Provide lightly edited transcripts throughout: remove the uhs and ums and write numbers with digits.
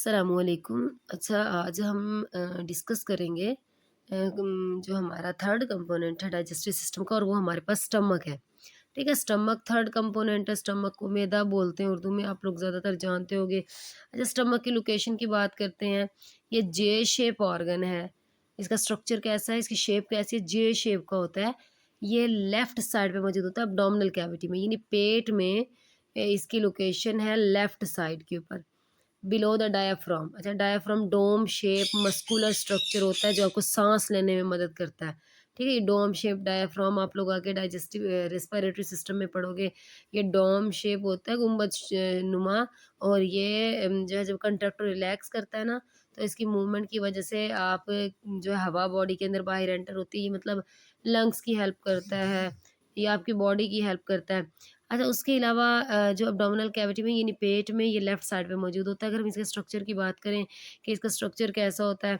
अस्सलामुअलैकुम। अच्छा, आज हम डिस्कस करेंगे जो हमारा थर्ड कंपोनेंट है डाइजेस्टिव सिस्टम का, और वो हमारे पास स्टमक है। ठीक है, स्टमक थर्ड कंपोनेंट है। स्टमक को मैदा बोलते हैं उर्दू में, आप लोग ज़्यादातर जानते होंगे। अच्छा, स्टमक की लोकेशन की बात करते हैं। ये जे शेप ऑर्गन है। इसका स्ट्रक्चर कैसा है, इसकी शेप कैसी है, जे शेप का होता है। ये लेफ्ट साइड पे मौजूद होता है एब्डोमिनल कैविटी में, यानी पेट में। इसकी लोकेशन है लेफ्ट साइड के ऊपर, बिलो द डायाफ्राम। अच्छा, diaphragm dome shape muscular structure होता है जो आपको सांस लेने में मदद करता है। ठीक है, ये डोम शेप डायाफ्राम आप लोग आगे डाइजेस्टिव रेस्पिरेटरी सिस्टम में पढ़ोगे। ये डोम शेप होता है, गुम्बद नुमा। और ये जो है जब कंट्रैक्टर रिलैक्स करता है ना, तो इसकी मूवमेंट की वजह से आप जो है हवा बॉडी के अंदर बाहर एंटर होती है, मतलब लंग्स की हेल्प करता है, ये आपकी बॉडी की हेल्प करता है। अच्छा, उसके अलावा जो एब्डोमिनल कैविटी में यानी पेट में ये लेफ्ट साइड पे मौजूद होता है। अगर हम इसके स्ट्रक्चर की बात करें कि इसका स्ट्रक्चर कैसा होता है,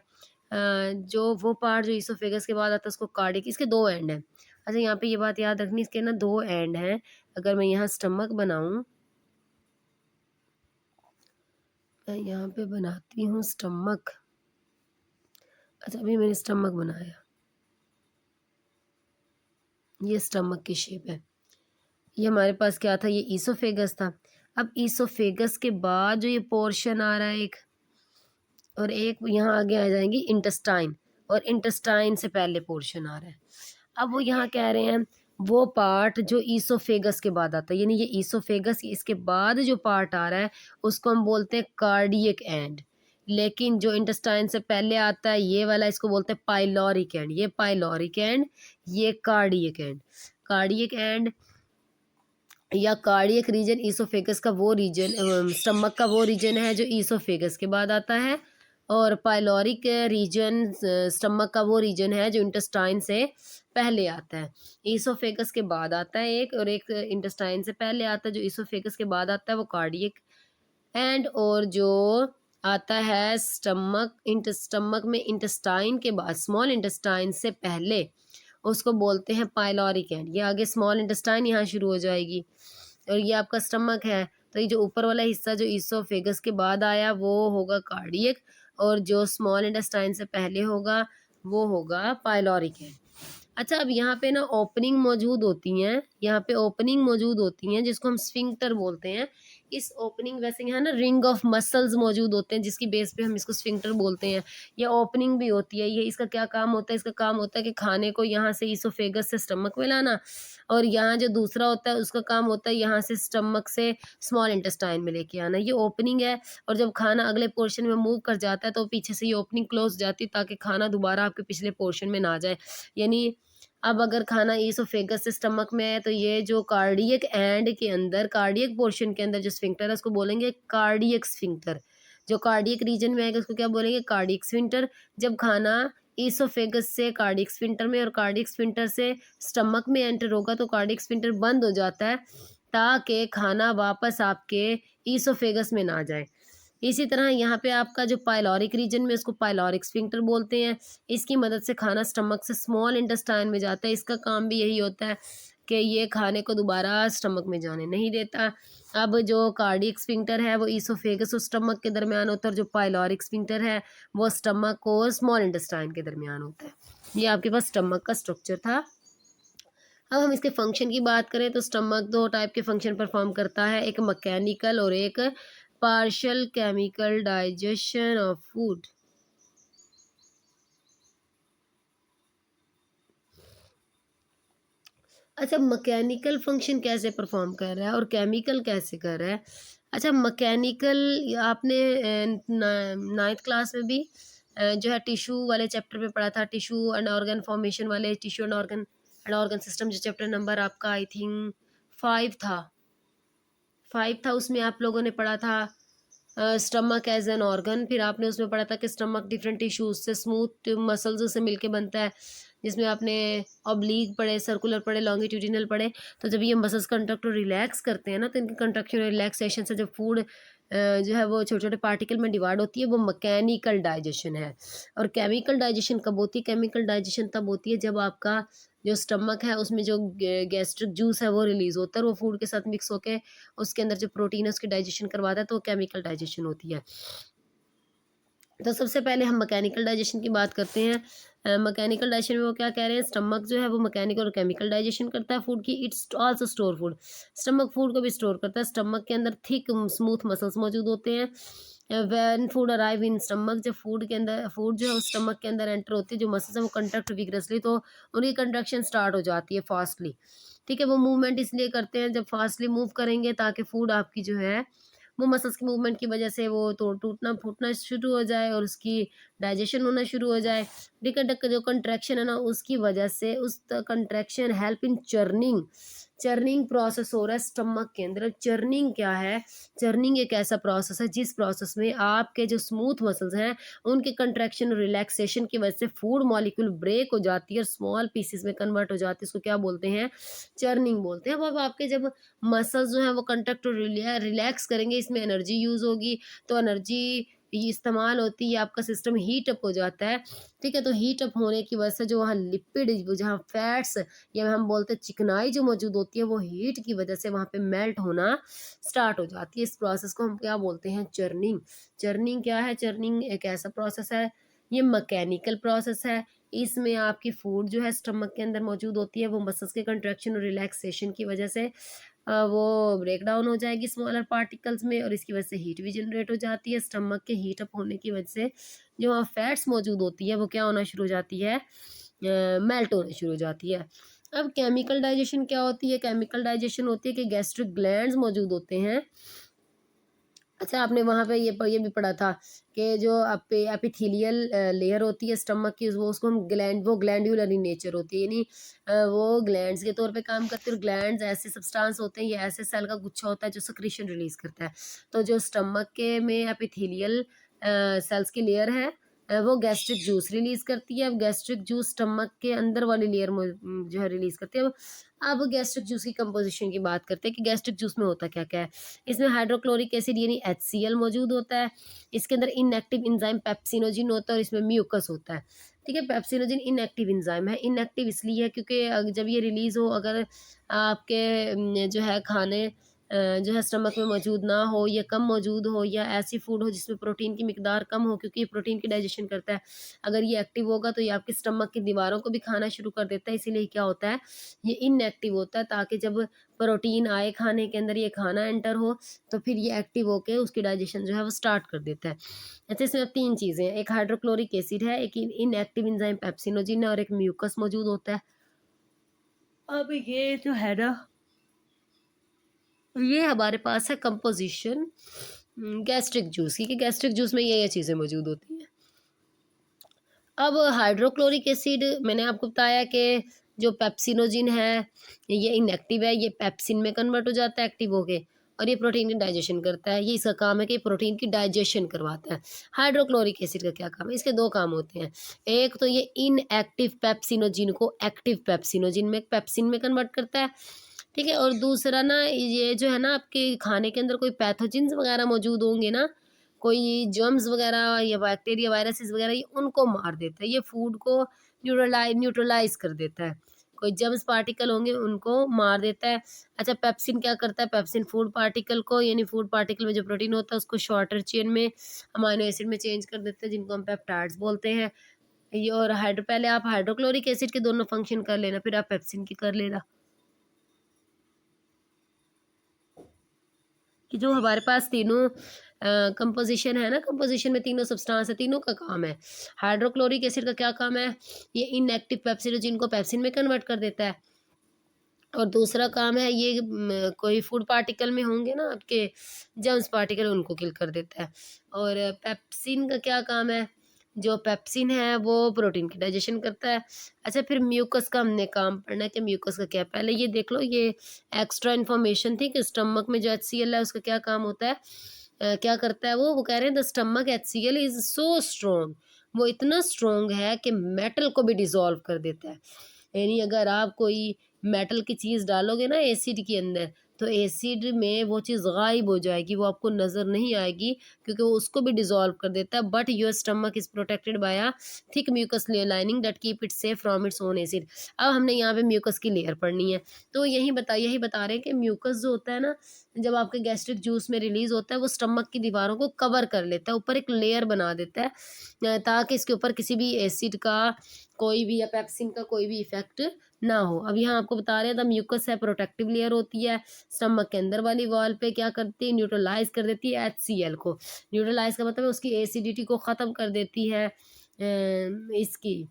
जो वो पार्ट जो ईसोफेगस के बाद आता है उसको कार्डियक, इसके 2 एंड हैं। अच्छा, यहाँ पे ये बात याद रखनी, इसके ना 2 एंड हैं। अगर मैं यहाँ स्टमक बनाऊँ, मैं यहाँ पे बनाती हूँ स्टमक। अच्छा, अभी मैंने स्टमक बनाया, ये स्टमक की शेप है। ये हमारे पास क्या था, ये ईसोफेगस था। अब ईसोफेगस के बाद जो ये पोर्शन आ रहा है एक, और एक यहाँ आगे आ जाएंगी इंटेस्टाइन, और इंटेस्टाइन से पहले पोर्शन आ रहा है। अब वो यहाँ कह रहे हैं वो पार्ट जो ईसोफेगस के बाद आता है, यानी ये ईसोफेगस इसके बाद जो पार्ट आ रहा है उसको हम बोलते हैं कार्डियक एंड। लेकिन जो इंटेस्टाइन से पहले आता है ये वाला, इसको बोलते हैं पाइलोरिक एंड। ये पाइलोरिक एंड, ये कार्डियक एंड। कार्डियक एंड या कार्डियक रीजन ईसोफेगस का वो रीजन, स्टमक का वो रीजन है जो ईसोफेगस के बाद आता है। और पाइलोरिक रीजन स्टमक का वो रीजन है जो इंटेस्टाइन से पहले आता है। ईसोफेगस के बाद आता है एक, और एक इंटेस्टाइन से पहले आता है। जो ईसोफेगस के बाद आता है वो कार्डियक एंड, और जो आता है स्टमक में इंटेस्टाइन के बाद, स्मॉल इंटेस्टाइन से पहले, उसको बोलते हैं पाइलोरिक एंड। ये आगे स्मॉल इंटेस्टाइन यहाँ शुरू हो जाएगी, और ये आपका स्टमक है। तो ये जो ऊपर वाला हिस्सा जो ईसोफेगस के बाद आया वो होगा कार्डियक, और जो स्मॉल इंटेस्टाइन से पहले होगा वो होगा पाइलोरिक एंड। अच्छा, अब यहाँ पे ना ओपनिंग मौजूद होती हैं, यहाँ पे ओपनिंग मौजूद होती हैं जिसको हम स्फिंक्टर बोलते हैं। इस ओपनिंग, वैसे यहाँ ना रिंग ऑफ मसल्स मौजूद होते हैं जिसकी बेस पे हम इसको स्फिंक्टर बोलते हैं। ये ओपनिंग भी होती है। ये इसका क्या काम होता है, इसका काम होता है कि खाने को यहाँ से ईसोफेगस से स्टमक में लाना, और यहाँ जो दूसरा होता है उसका काम होता है यहाँ से स्टमक से स्मॉल इंटेस्टाइन में लेके आना। ये ओपनिंग है, और जब खाना अगले पोर्शन में मूव कर जाता है तो पीछे से ये ओपनिंग क्लोज जाती है ताकि खाना दोबारा आपके पिछले पोर्शन में ना जाए। यानी अब अगर खाना ईसोफेगस से स्टमक में है तो ये जो कार्डियक एंड के अंदर, कार्डियक पोर्शन के अंदर जो स्फिंक्टर है उसको बोलेंगे कार्डियक स्फिंक्टर। जो कार्डियक रीजन में आएगा उसको क्या बोलेंगे, कार्डियक स्फिंक्टर। जब खाना ईसोफेगस से कार्डियक स्फिंक्टर में और कार्डियक स्फिंक्टर से स्टमक में एंटर होगा तो कार्डियक स्फिंक्टर बंद हो जाता है ताकि खाना वापस आपके ईसोफेगस में ना जाए। इसी तरह यहाँ पे आपका जो पाइलोरिक रीजन में, उसको पाइलोरिक स्फिंक्टर बोलते हैं। इसकी मदद से खाना स्टमक से स्मॉल इंटेस्टाइन में जाता है। इसका काम भी यही होता है कि ये खाने को दोबारा स्टमक में जाने नहीं देता। अब जो कार्डियक स्फिंक्टर है वो ईसोफेगस और स्टमक के दरमियान होता है, और जो पाइलोरिक स्फिंक्टर है वो स्टमक और स्मॉल इंटेस्टाइन के दरमियान होता है। ये आपके पास स्टमक का स्ट्रक्चर था। अब हम इसके फंक्शन की बात करें तो स्टमक 2 टाइप के फंक्शन परफॉर्म करता है, एक मैकेनिकल और एक partial chemical digestion of food. अच्छा, मैकेनिकल फंक्शन कैसे परफॉर्म कर रहा है और केमिकल कैसे कर रहा है। अच्छा, मैकेनिकल आपने नाइन्थ क्लास में भी जो है टिश्यू वाले चैप्टर में पढ़ा था, टिश्यू एंड ऑर्गन फॉर्मेशन वाले, टिश्यू एंड ऑर्गन सिस्टम, जो चैप्टर नंबर आपका आई थिंक 5 था, 5 था। उसमें आप लोगों ने पढ़ा था स्टमक एज एन ऑर्गन। फिर आपने उसमें पढ़ा था कि स्टमक डिफरेंट टिश्यूज से, स्मूथ मसल्स से मिलके बनता है, जिसमें आपने ऑब्लिक पढ़े, सर्कुलर पढ़े, लॉन्गिट्यूडिनल पढ़े। तो जब ये मसल्स कंट्रैक्ट और रिलैक्स करते हैं ना, तो इनके कंट्रक्शन और रिलैक्सेशन से जब फूड जो है वो छोटे छोटे पार्टिकल में डिवाइड होती है, वो मैकेनिकल डाइजेशन है। और केमिकल डाइजेशन कब होती है, केमिकल डाइजेशन तब होती है जब आपका जो स्टमक है उसमें जो गैस्ट्रिक जूस है वो रिलीज होता है, और वो फूड के साथ मिक्स होके उसके अंदर जो प्रोटीन है उसकी डाइजेशन करवाता है, तो वो केमिकल डाइजेशन होती है। तो सबसे पहले हम मैकेनिकल डाइजेशन की बात करते हैं। मैकेनिकल डाइजेशन में वो क्या कह रहे हैं, स्टमक जो है वो मैकेनिकल और केमिकल डाइजेशन करता है फूड की। It's also store food, stomach food को भी स्टोर करता है। स्टमक के अंदर थिक स्मूथ मसल्स मौजूद होते हैं। When food arrive in stomach, जब फूड के अंदर फूड जो है उस स्टमक के अंदर एंटर होती है, जो मसल्स है वो कंट्रैक्ट विग्रसली, तो उनकी कंट्रैक्शन स्टार्ट हो जाती है फास्टली। ठीक है, वो मूवमेंट इसलिए करते हैं जब फास्टली मूव करेंगे ताकि फूड आपकी जो है वो मसल्स की मूवमेंट की वजह से वो तो टूटना फूटना शुरू हो जाए और उसकी डाइजेशन होना शुरू हो जाए। डिकट का जो कंट्रैक्शन है ना, उसकी वजह से उस contraction help in churning, churning process हो रहा है स्टमक के अंदर। चर्निंग क्या है, चर्निंग एक ऐसा प्रोसेस है जिस प्रोसेस में आपके जो स्मूथ मसल्स हैं उनके कंट्रैक्शन और रिलैक्सेशन की वजह से फूड मॉलिक्यूल ब्रेक हो जाती है और स्मॉल पीसेस में कन्वर्ट हो जाती है। इसको क्या बोलते हैं, चर्निंग बोलते हैं। अब आपके जब मसल्स जो हैं वो कंट्रैक्ट और रिलैक्स करेंगे, इसमें एनर्जी यूज़ होगी, तो एनर्जी ये इस्तेमाल होती है, आपका सिस्टम हीट अप हो जाता है। ठीक है, तो हीट अप होने की वजह से जो वहाँ लिपिड, जहाँ फैट्स या हम बोलते हैं चिकनाई जो मौजूद होती है, वो हीट की वजह से वहाँ पे मेल्ट होना स्टार्ट हो जाती है। इस प्रोसेस को हम क्या बोलते हैं, चर्निंग। चर्निंग क्या है, चर्निंग एक ऐसा प्रोसेस है, ये मैकेनिकल प्रोसेस है। इसमें आपकी फूड जो है स्टमक के अंदर मौजूद होती है, वो मसल्स के कंट्रैक्शन और रिलैक्सेशन की वजह से वो ब्रेक डाउन हो जाएगी स्मॉलर पार्टिकल्स में, और इसकी वजह से हीट भी जनरेट हो जाती है। स्टमक के हीट अप होने की वजह से जो वहाँ फैट्स मौजूद होती है वो क्या होना शुरू हो जाती है, मेल्ट होना शुरू हो जाती है। अब केमिकल डाइजेशन क्या होती है, केमिकल डाइजेशन होती है कि गैस्ट्रिक ग्लैंड्स मौजूद होते हैं। अच्छा, आपने वहाँ पे ये भी पढ़ा था कि जो एपिथेलियल लेयर होती है स्टमक की, वो उसको हम वो ग्लैंडुलर इन नेचर होती है, यानी वो ग्लैंड्स के तौर पे काम करती है। और ग्लैंड्स ऐसे सब्सटेंस होते हैं, ये ऐसे सेल का गुच्छा होता है जो सिक्रीशन रिलीज करता है। तो जो स्टमक के में एपिथेलियल सेल्स की लेयर है, वो गैस्ट्रिक जूस रिलीज करती है। अब गैस्ट्रिक जूस स्टमक के अंदर वाली लेयर जो है रिलीज करती है। अब गैस्ट्रिक जूस की कंपोजिशन की बात करते हैं कि गैस्ट्रिक जूस में होता क्या क्या है। इसमें हाइड्रोक्लोरिक एसिड यानी HCl मौजूद होता है। इसके अंदर इनएक्टिव एंजाइम पेप्सिनोजिन होता है और इसमें म्यूकस होता है। ठीक है, पेप्सिनोजिन इनएक्टिव एंजाइम है। इनएक्टिव इसलिए है क्योंकि जब ये रिलीज हो, अगर आपके जो है खाने जो है स्टमक में मौजूद ना हो या कम मौजूद हो, या ऐसी फूड हो जिसमें प्रोटीन की मिकदार कम हो, क्योंकि ये प्रोटीन की डाइजेशन करता है। अगर ये एक्टिव होगा तो ये आपके स्टमक की दीवारों को भी खाना शुरू कर देता है, इसीलिए क्या होता है, ये इनएक्टिव होता है, ताकि जब प्रोटीन आए खाने के अंदर, ये खाना एंटर हो, तो फिर ये एक्टिव होके उसकी डाइजेशन जो है वो स्टार्ट कर देता है। अच्छा, इसमें अब 3 चीज़ें हैं, एक हाइड्रोक्लोरिक एसिड है, एक इनएक्टिव एंजाइम पेप्सिनोजिन है, और एक म्यूकस मौजूद होता है। अब ये जो है ना, ये हमारे पास है कंपोजिशन गैस्ट्रिक जूस की, कि गैस्ट्रिक जूस में ये चीज़ें मौजूद होती हैं। अब हाइड्रोक्लोरिक एसिड मैंने आपको बताया कि जो पेप्सिनोजिन है ये इनएक्टिव है, ये पेप्सिन में कन्वर्ट हो जाता है एक्टिव होके, और ये प्रोटीन की डाइजेशन करता है। ये इसका काम है कि प्रोटीन की डाइजेशन करवाता है। हाइड्रोक्लोरिक एसिड का क्या काम है, इसके 2 काम होते हैं। एक तो ये इनएक्टिव पेप्सिनोजिन को एक्टिव पेप्सिनोजिन में पेप्सिन में कन्वर्ट करता है। ठीक है, और दूसरा ना, ये जो है ना, आपके खाने के अंदर कोई पैथोजेंस वगैरह मौजूद होंगे ना, कोई जर्म्स वगैरह या बैक्टीरिया वायरसेस वगैरह, ये उनको मार देता है, ये फूड को न्यूट्रलाइज कर देता है। कोई जर्म्स पार्टिकल होंगे उनको मार देता है। अच्छा, पेप्सिन क्या करता है, पेप्सिन फूड पार्टिकल को, यानी फूड पार्टिकल में जो प्रोटीन होता है उसको शॉर्टर चेन में अमाइनो एसिड में चेंज कर देता है, जिनको हम पेप्टाइड्स बोलते हैं। ये और पहले आप हाइड्रोक्लोरिक एसिड के दोनों फंक्शन कर लेना, फिर आप पेप्सिन की कर लेना, कि जो हमारे पास तीनों कंपोजिशन है ना, कंपोजिशन में तीनों सब्सटेंस है, तीनों का काम है। हाइड्रोक्लोरिक एसिड का क्या काम है, ये इनएक्टिव पेप्सिडोजिन को पेप्सिन में कन्वर्ट कर देता है। और दूसरा काम है, ये कोई फूड पार्टिकल में होंगे ना आपके जर्म्स पार्टिकल, उनको किल कर देता है। और पेप्सिन का क्या काम है, जो पेप्सिन है वो प्रोटीन की डाइजेशन करता है। अच्छा, फिर म्यूकस का हमने काम पढ़ना है कि म्यूकस का क्या है। पहले ये देख लो, ये एक्स्ट्रा इन्फॉर्मेशन थी कि स्टमक में जो HCl है उसका क्या काम होता है, क्या करता है वो कह रहे हैं the stomach HCl is so strong, वो इतना स्ट्रॉन्ग है कि मेटल को भी डिसॉल्व कर देता है। यानी अगर आप कोई मेटल की चीज़ डालोगे ना एसिड के अंदर, तो एसिड में वो चीज़ गायब हो जाएगी, वो आपको नज़र नहीं आएगी क्योंकि वो उसको भी डिज़ोल्व कर देता है। But your stomach is protected by a thick mucus layer lining that keep it safe from its own acid. अब हमने यहाँ पे म्यूकस की लेयर पढ़नी है। तो यही बता रहे हैं कि म्यूकस जो होता है ना, जब आपके गैस्ट्रिक जूस में रिलीज़ होता है, वो स्टमक की दीवारों को कवर कर लेता है, ऊपर एक लेयर बना देता है ताकि इसके ऊपर किसी भी एसिड का कोई भी या पेप्सिन का कोई भी इफ़ेक्ट ना हो। अब यहाँ आपको बता रहे हैं द म्यूकस है प्रोटेक्टिव लेयर होती है, स्टमक के अंदर वाली वॉल पे क्या करती है, न्यूट्रलाइज़ कर देती है HCl को। न्यूट्रलाइज़ का मतलब है उसकी एसिडिटी को ख़त्म कर देती है इसकी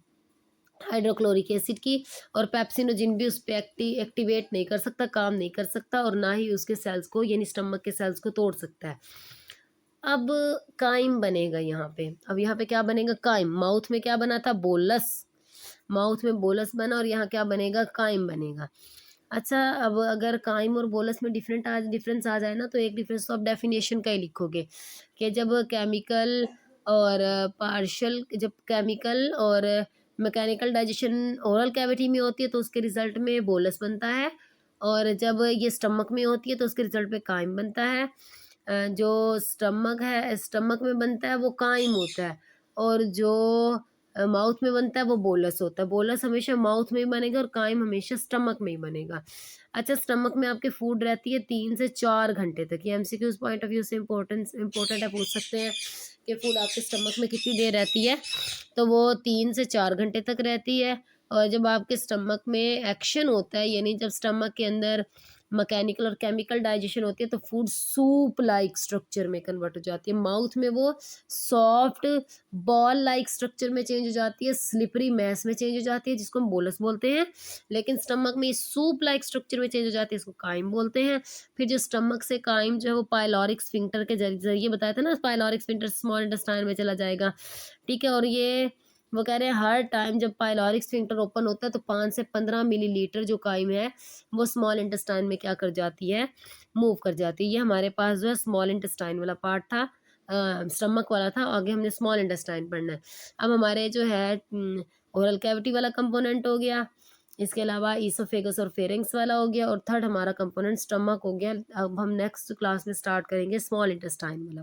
हाइड्रोक्लोरिक एसिड की, और पेप्सिनोजिन भी उस पे एक्टिवेट नहीं कर सकता, काम नहीं कर सकता, और ना ही उसके सेल्स को यानी स्टमक के सेल्स को तोड़ सकता है। अब काइम बनेगा यहाँ पे। अब यहाँ पे क्या बनेगा? काइम। माउथ में क्या बना था? बोलस। माउथ में बोलस बना और यहाँ क्या बनेगा? काइम बनेगा। अच्छा, अब अगर काइम और बोलस में डिफरेंस आ जाए ना, तो एक डिफरेंस तो आप डेफिनेशन का ही लिखोगे कि जब केमिकल और मैकेनिकल डाइजेशन ओरल कैविटी में होती है तो उसके रिजल्ट में बोलस बनता है, और जब ये स्टमक में होती है तो उसके रिजल्ट में काइम बनता है। जो स्टमक में बनता है वो काइम होता है, और जो माउथ में बनता है वो बोलस होता है। बोलस हमेशा माउथ में ही बनेगा और काइम हमेशा स्टमक में ही बनेगा। अच्छा, स्टमक में आपके फूड रहती है 3 से 4 घंटे तक। ये एमसीक्यूज पॉइंट ऑफ व्यू से इम्पोर्टेंट है, पूछ सकते हैं कि फूड आपके स्टमक में कितनी देर रहती है। तो वो 3 से 4 घंटे तक रहती है। और जब आपके स्टमक में एक्शन होता है, यानी जब स्टमक के अंदर मैकेनिकल और केमिकल डाइजेशन होती है, तो फूड सूप लाइक स्ट्रक्चर में कन्वर्ट हो जाती है। माउथ में वो सॉफ्ट बॉल लाइक स्ट्रक्चर में चेंज हो जाती है, स्लिपरी मैस में चेंज हो जाती है, जिसको हम बोलस बोलते हैं। लेकिन स्टमक में सूप लाइक स्ट्रक्चर में चेंज हो जाती है, इसको काइम बोलते हैं। फिर जो स्टमक से काइम जो है वो पाइलोरिक स्फिंक्टर के जरिए बताया था ना, पाइलोरिक स्फिंक्टर स्मॉल इंटेस्टाइन में चला जाएगा, ठीक है। और ये वो कह रहे हैं हर टाइम जब पाइलोरिक स्फिंक्टर ओपन होता है तो 5 से 15 मिलीलीटर जो काइम है वो स्मॉल इंटेस्टाइन में क्या कर जाती है? मूव कर जाती है। ये हमारे पास जो है स्मॉल इंटेस्टाइन वाला पार्ट था, स्टमक वाला था। आगे हमने स्मॉल इंटेस्टाइन पढ़ना है। अब हमारे जो है ओरल कैविटी वाला कंपोनेंट हो गया, इसके अलावा ईसोफेगस और फेरिंग्स वाला हो गया, और थर्ड हमारा कंपोनेंट स्टमक हो गया। अब हम नेक्स्ट क्लास में स्टार्ट करेंगे स्मॉल इंटेस्टाइन वाला।